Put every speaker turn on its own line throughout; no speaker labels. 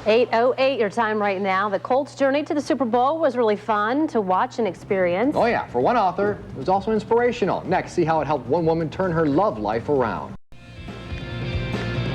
8:08 your time right now. The Colts' journey to the Super Bowl was really fun to watch and experience.
Oh yeah, for one author, it was also inspirational. Next, see how it helped one woman turn her love life around.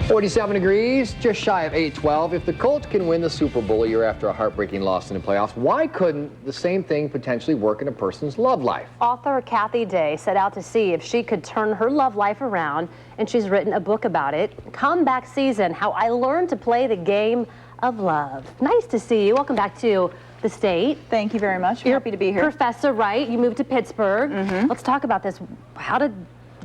47 degrees, just shy of 812. If the Colts can win the Super Bowl a year after a heartbreaking loss in the playoffs, why couldn't the same thing potentially work in a person's love life?
Author Cathy set out to see if she could turn her love life around, and she's written a book about it. Comeback Season, How I Learned to Play the Game of Love. Nice to see you. Welcome back to the state.
Thank you very much.
You're
happy to be here.
Professor, right? You moved to Pittsburgh. Let's talk about this. How did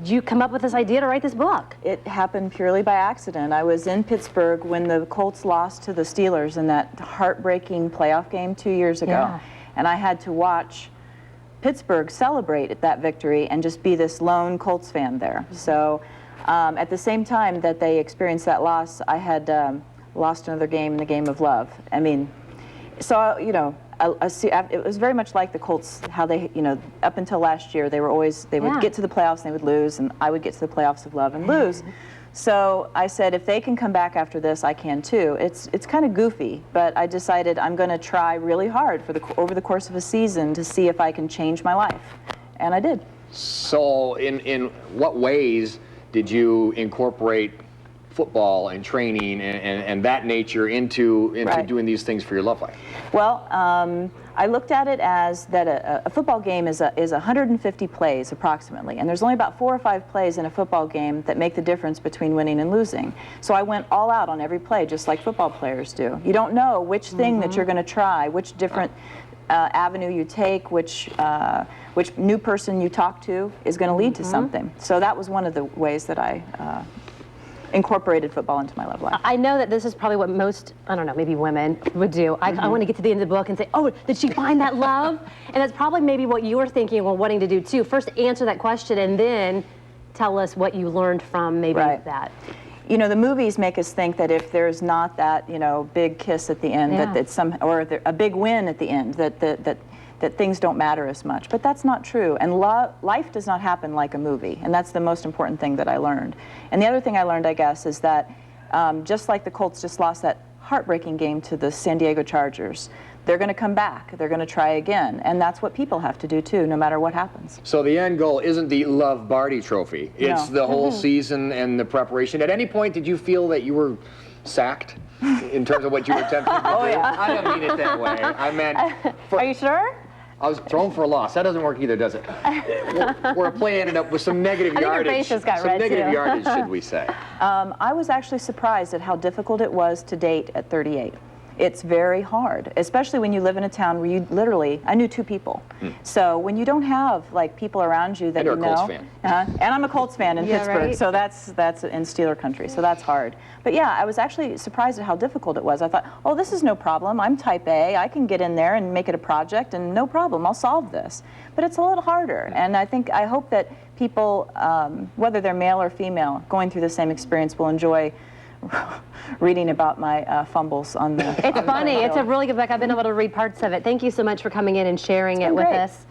you come up with this idea to write this book?
It happened purely by accident. I was in Pittsburgh when the Colts lost to the Steelers in that heartbreaking playoff game 2 years ago.
Yeah.
And I had to watch Pittsburgh celebrate that victory and just be this lone Colts fan there. So at the same time that they experienced that loss, I had lost another game in the game of love. I mean, so, you know, it was very much like the Colts, how they, you know, up until last year, they would get to the playoffs and they would lose, and I would get to the playoffs of love and lose. So I said, if they can come back after this, I can too. It's kind of goofy, but I decided I'm going to try really hard over the course of a season to see if I can change my life, and I did.
So in what ways did you incorporate football and training and that nature into
Right.
doing these things for your love life?
Well, I looked at it as that a football game is 150 plays approximately, and there's only about 4 or 5 plays in a football game that make the difference between winning and losing. So I went all out on every play, just like football players do. You don't know which thing that you're going to try, which different avenue you take, which new person you talk to is going to lead to something. So that was one of the ways that I incorporated football into my love life.
I know that this is probably what most, I don't know, maybe women would do. I want to get to the end of the book and say, oh, did she find that love? And that's probably maybe what you were thinking or wanting to do too. First answer that question and then tell us what you learned from maybe that.
You know, the movies make us think that if there's not that, you know, big kiss at the end, that it's a big win at the end, that things don't matter as much. But that's not true. And life does not happen like a movie. And that's the most important thing that I learned. And the other thing I learned, I guess, is that just like the Colts just lost that heartbreaking game to the San Diego Chargers, they're going to come back. They're going to try again. And that's what people have to do, too, no matter what happens.
So the end goal isn't the Love Barty Trophy. It's the whole season and the preparation. At any point, did you feel that you were sacked in terms of what you were attempting to do? I don't mean it that way. I meant...
Are you sure?
I was thrown for a loss. That doesn't work either, does it? Where a play ended up with some negative yardage.
Your face just got red,
negative
too.
yardage, should we say.
I was actually surprised at how difficult it was to date at 38. It's very hard, especially when you live in a town where you literally, I knew 2 people. So when you don't have like people around you that
and
you know.
you're a Colts fan.
And I'm a Colts fan in Pittsburgh,
right?
so that's in Steeler country, so that's hard. But yeah, I was actually surprised at how difficult it was. I thought, oh, this is no problem. I'm type A. I can get in there and make it a project, and no problem. I'll solve this. But it's a little harder, and I hope that people, whether they're male or female, going through the same experience will enjoy reading about my fumbles on the...
It's funny. It's a really good book. I've been able to read parts of it. Thank you so much for coming in and sharing it with us.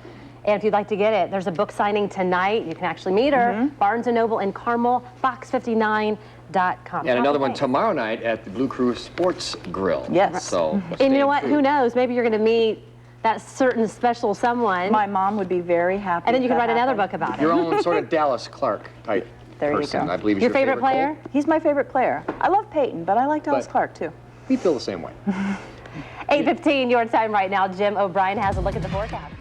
And if you'd like to get it, there's a book signing tonight. You can actually meet her. Barnes & Noble in Carmel, fox59.com.
And another one tomorrow night at the Blue Crew Sports Grill.
Yes.
So,
and you know what? Who knows? Maybe you're going to meet that certain special someone.
My mom would be very happy.
And then you can write another book about it.
Your own sort of Dallas Clark type person,
you go.
I believe is
Your favorite player?
Colt.
He's my favorite player. I love Peyton, but I like Dallas Clark too.
We feel the same way.
8:15 your time right now. Jim O'Brien has a look at the forecast.